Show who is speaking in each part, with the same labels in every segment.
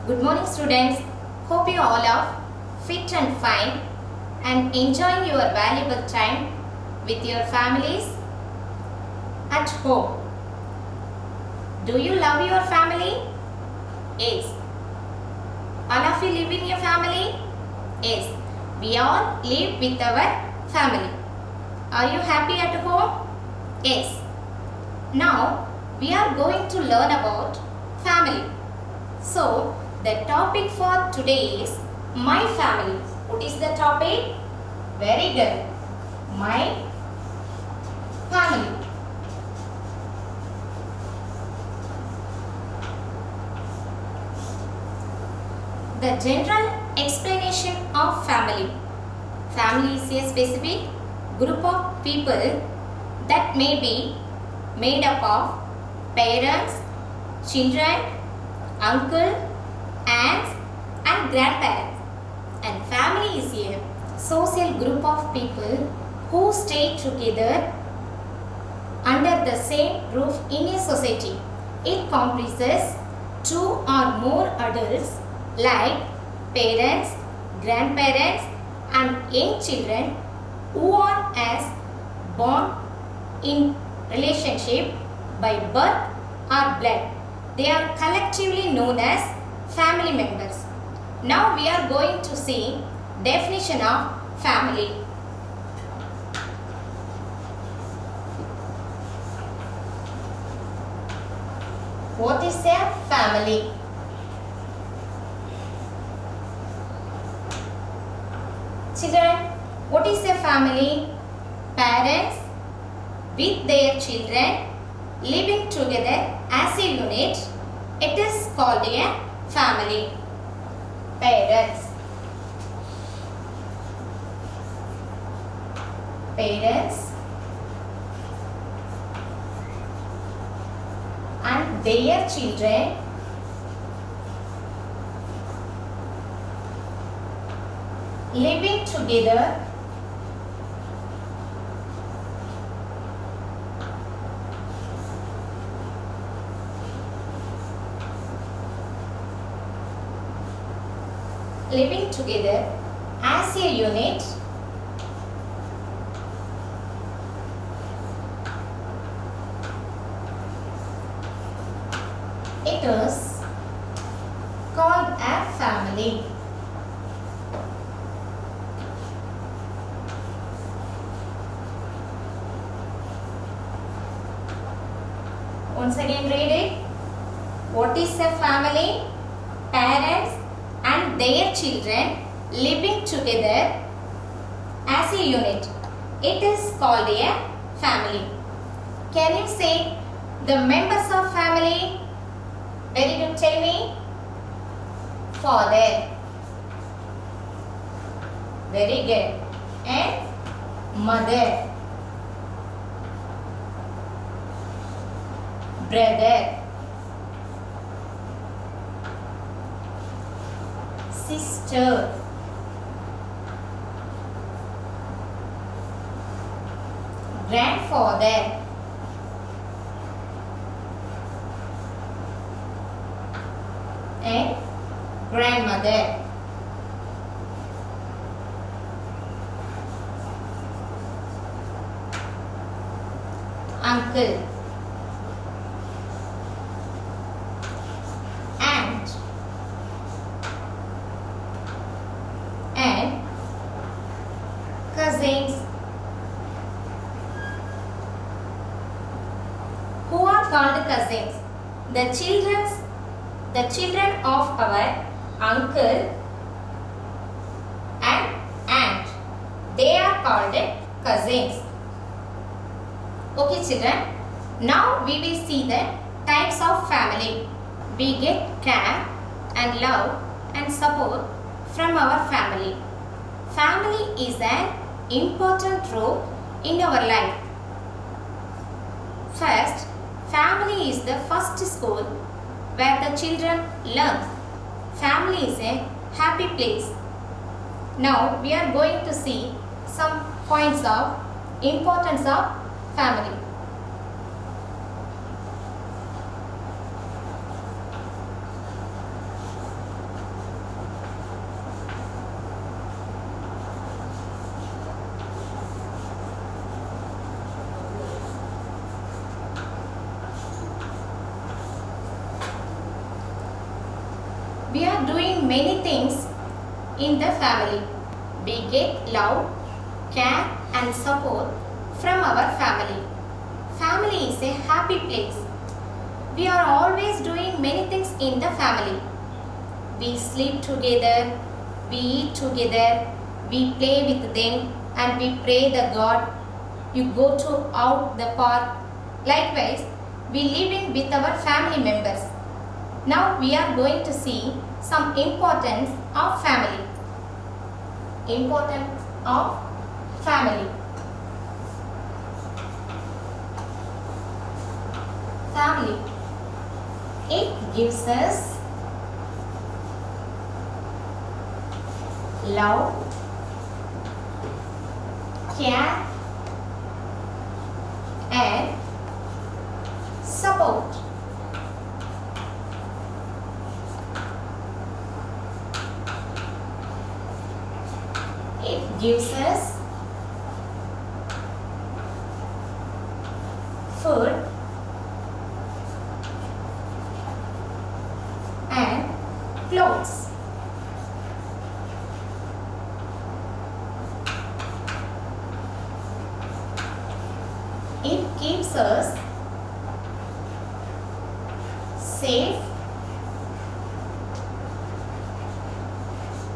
Speaker 1: Good morning students. Hope you all are fit and fine and enjoying your valuable time with your families at home. Do you love your family? Yes. All of you live in your family? Yes. We all live with our family. Are you happy at home? Yes. Now we are going to learn about family. So the topic for today is my family. What is the topic? Very good. My family. The general explanation of family. Family is a specific group of people that may be made up of parents, children, uncle, aunts and grandparents. And family is a social group of people who stay together under the same roof in a society. It comprises two or more adults like parents, grandparents and young children who are as born in relationship by birth or blood. They are collectively known as family members. Now we are going to see definition of family. What is a family? Children, what is a family? Parents with their children living together as a unit. It is called a family. Parents and their children living together as a unit. It is called a family. Once again read it. What is a family? Parents and their children living together as a unit. It is called a family. Can you say the members of family? Very good, tell me. Father. Very good. And mother. Brother. Sister. Grandfather. And grandmother. Uncle. Aunt. And cousins. Who are called cousins? The children of our uncle and aunt. They are called cousins. Okay children. Now we will see the types of family. We get care and love and support from our family. Family is an important role in our life. First, family is the first school where the children learn. Family is a happy place. Now we are going to see some points of importance of family. doing many things in the family. We get love, care and support from our family. Family is a happy place. We are always doing many things in the family. We sleep together, we eat together, we play with them and we pray the God. You go to out the park. Likewise, we live in with our family members. Now we are going to see some importance of family. Importance of family. Family. It gives us love, care and support. It gives us food and clothes. It keeps us safe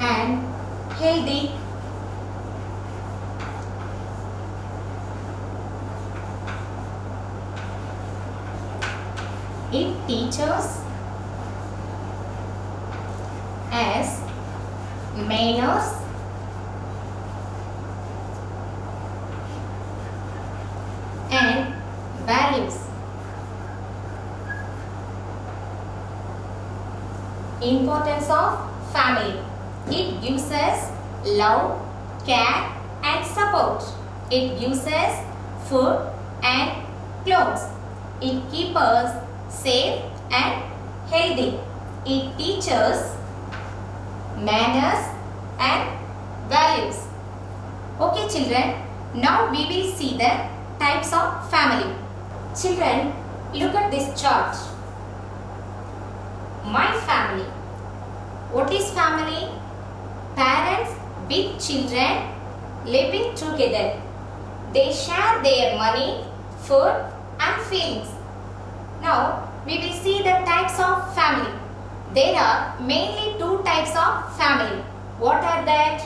Speaker 1: and healthy. It teaches as manners and values. Importance of family. It gives us love, care and support. It gives us food and clothes. It keeps us safe and healthy. It teaches manners and values. Okay children, now we will see the types of family. Children, look at this chart. My family. What is family? Parents with children living together. They share their money, food and feelings. Now we will see the types of family. There are mainly two types of family. What are that?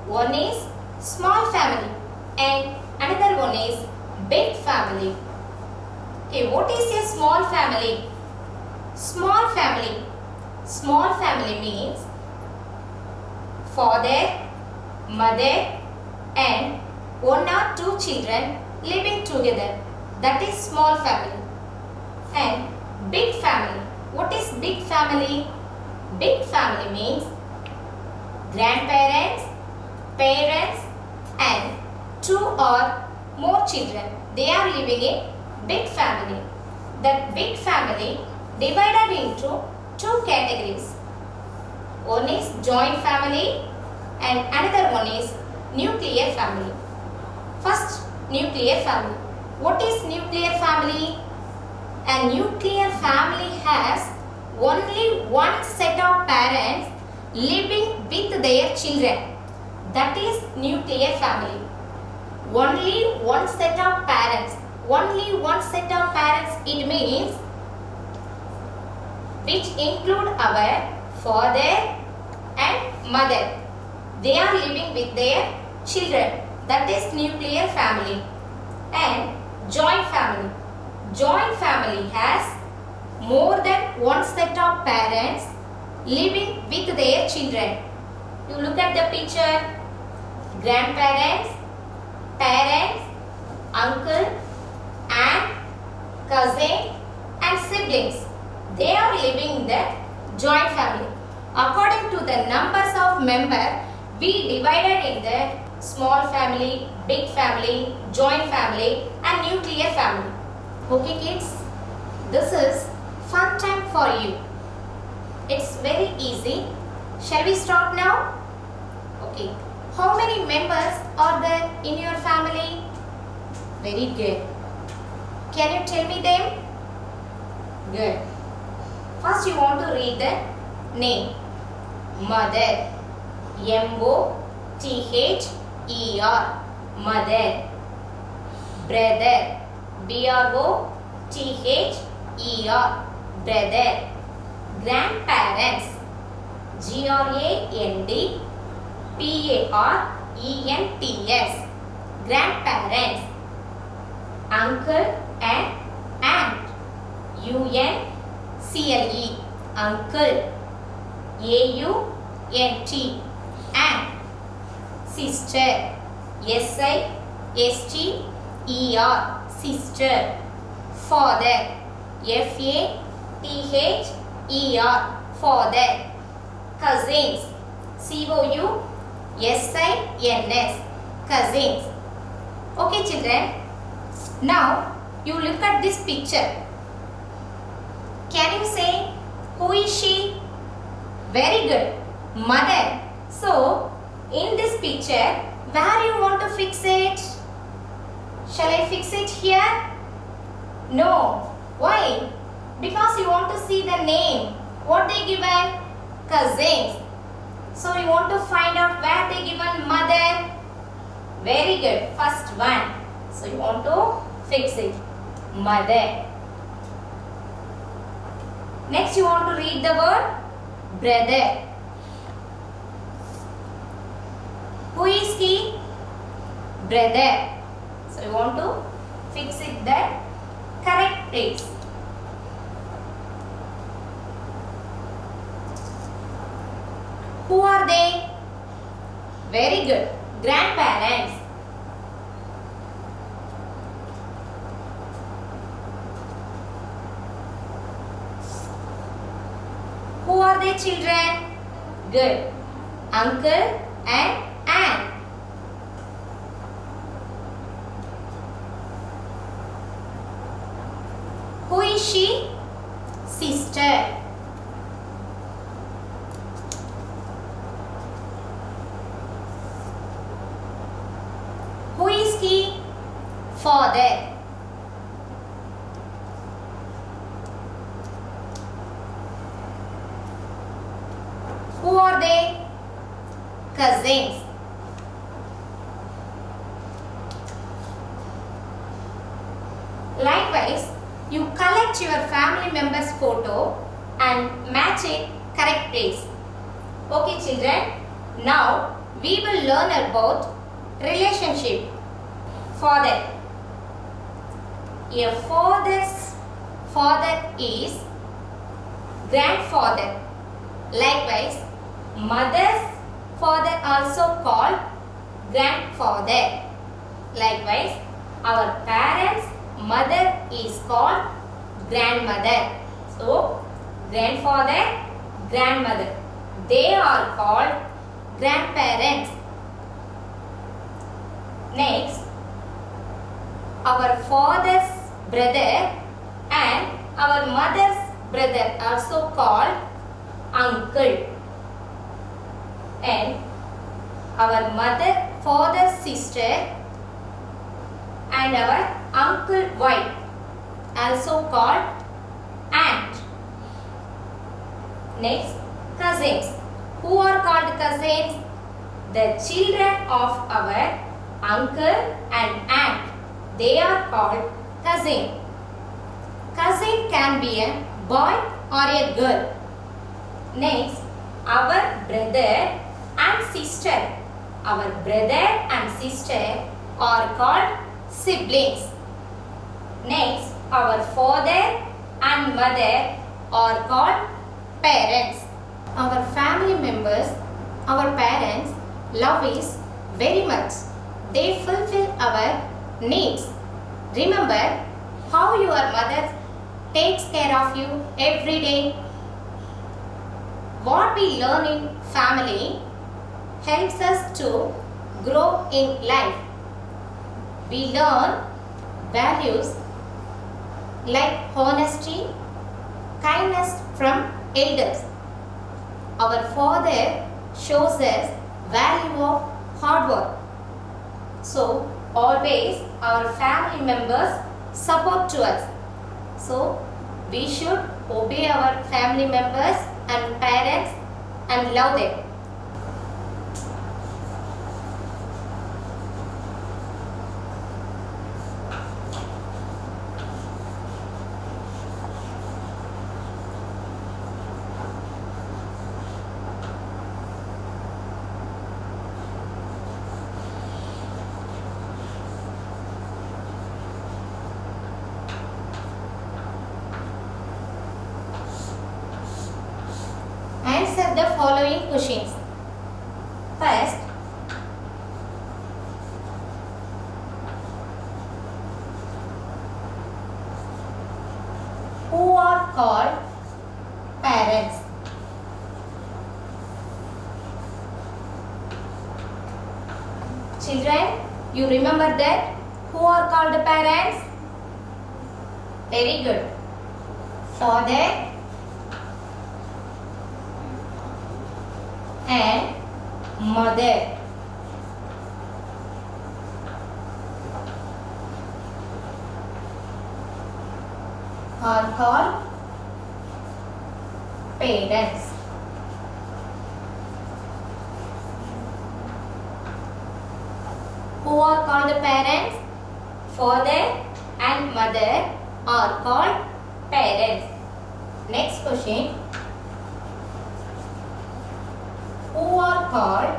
Speaker 1: One is small family and another one is big family. Okay, what is a small family? Small family. Small family means father, mother and one or two children living together. That is small family. And big family. What is big family? Big family means grandparents, parents and two or more children. They are living in big family. That big family divided into two categories. One is joint family and another one is nuclear family. First, nuclear family. What is nuclear family? A nuclear family has only one set of parents living with their children. That is nuclear family. Only one set of parents. Only one set of parents, it means, which include our father and mother. They are living with their children. That is nuclear family. And joint family. Joint family has more than one set of parents living with their children. You look at the picture. Grandparents, parents, uncle, aunt, cousin and siblings. They are living in the joint family. According to the numbers of members, we divided in the small family, big family, joint family and nuclear family. Okay kids, this is fun time for you. It's very easy. Shall we start now? Okay. How many members are there in your family? Very good. Can you tell me them? Good. First you want to read the name. mother. M-O-T-H-E-R, mother. Brother. B-R-O-T-H-E-R, brother. Grandparents. G-R-A-N-D-P-A-R-E-N-T-S, grandparents. Uncle and aunt. U-N-C-L-E, uncle. A-U-N-T, aunt. Sister. S-I-S-T-E-R, sister. Father. F-A-T-H-E-R, father. Cousins. C-O-U-S-I-N-S, cousins. Okay children, now you look at this picture. Can you say who is she? Very good, mother. So in this picture, where you want to fix it? Shall I fix it here? No. Why? Because you want to see the name. What they given? Cousins. So you want to find out where they given mother. Very good. First one. So you want to fix it. Mother. Next you want to read the word brother. Who is he? Brother. So you want to fix it the correct place. Who are they? Very good. Grandparents. Who are they, children? Good. Uncle and aunt. Who is she? Sister. Who is he? Father. Who are they? Cousins. Likewise, you collect your family members' photo and match it correct place. Okay children, now we will learn about relationship. Father. A father's father is grandfather. Likewise, mother's father also called grandfather. Likewise, our parents' mother is called grandmother. So, grandfather, grandmother, they are called grandparents. Next, our father's brother and our mother's brother also called uncle, and our father's sister and our uncle wife also called aunt. Next, cousins. Who are called cousins? The children of our uncle and aunt. They are called cousin. Cousin can be a boy or a girl. Next, our brother and sister. Our brother and sister are called siblings. Next, our father and mother are called parents. Our family members, our parents, love is very much. They fulfill our needs. Remember how your mother takes care of you every day. What we learn in family helps us to grow in life. We learn values like honesty, kindness from elders. Our father shows us value of hard work. So always our family members support to us. So we should obey our family members and parents and love them. Answer the following questions. First, who are called parents? Children, you remember that? Who are called parents? Very good. Father and mother. Are called parents. Who are called parents? Father and mother are called parents. Next question. Who are called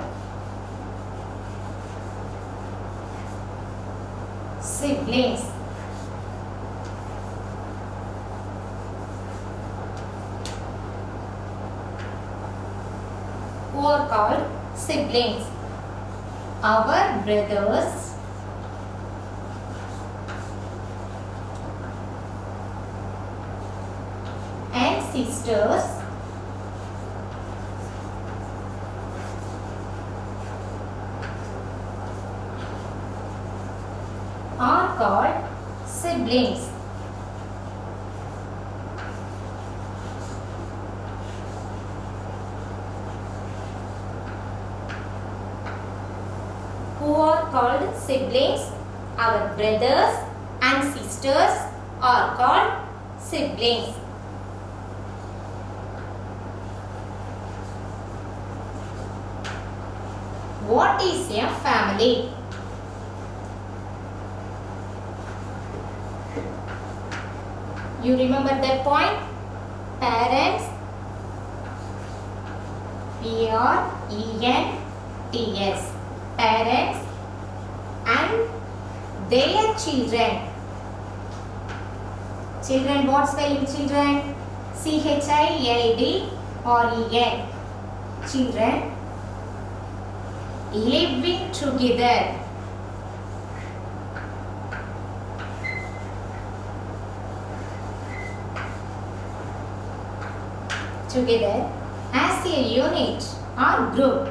Speaker 1: siblings? Who are called siblings? Our brothers and sisters are called siblings. Who are called siblings? Our brothers and sisters are called siblings. What is a family? You remember that point? Parents, P-R-E-N-T-S, parents and their children. Children, what spelling children? C-H-I-L-D-R-E-N. Children living together. Together as a unit or group.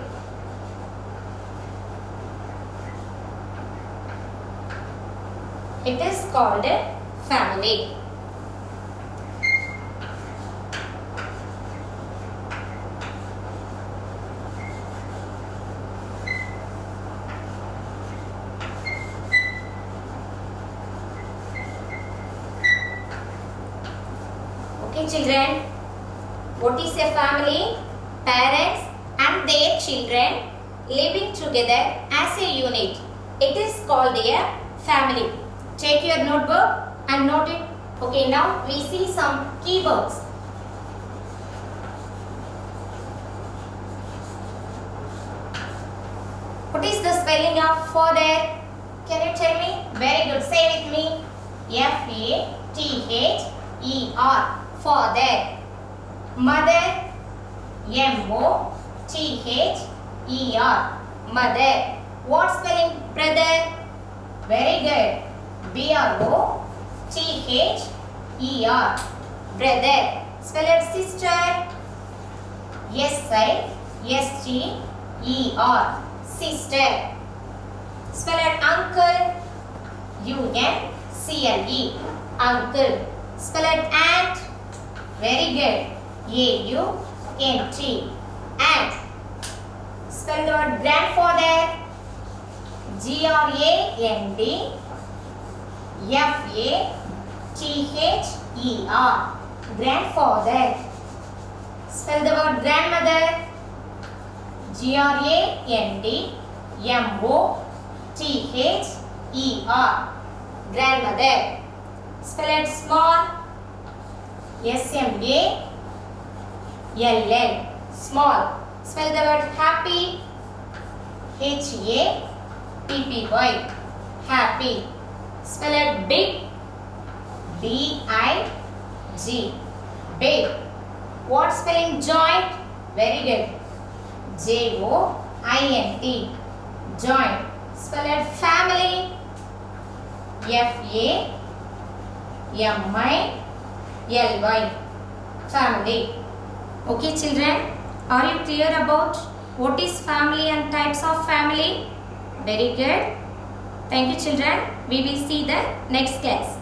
Speaker 1: It is called a family. Okay, children. What is a family? Parents and their children living together as a unit. It is called a family. Take your notebook and note it. Okay, now we see some keywords. What is the spelling of father? Can you tell me? Very good. Say with me. F-A-T-H-E-R. Father. Mother, M-O-T-H-E-R, mother. What spelling? Brother. Very good. B-R-O-T-H-E-R, brother. Spell it sister. S-I-S-T-E-R, sister. Spell it uncle. U-N-C-L-E, uncle. Spell it aunt. Very good. A-U-N-T, aunt. Spell the word grandfather. G-R-A-N-D-F-A-T-H-E-R, grandfather. Spell the word grandmother. Grandmother. Grandmother. Spell it small. SMALL. Small. Spell the word happy. HAPPY. Happy. Spell it big. BIG. Big. What spelling? Joint. Very good. JOINT. Joint. Spell it family. FAMILY. Family. Okay children, are you clear about what is family and types of family? Very good. Thank you children. We will see the next class.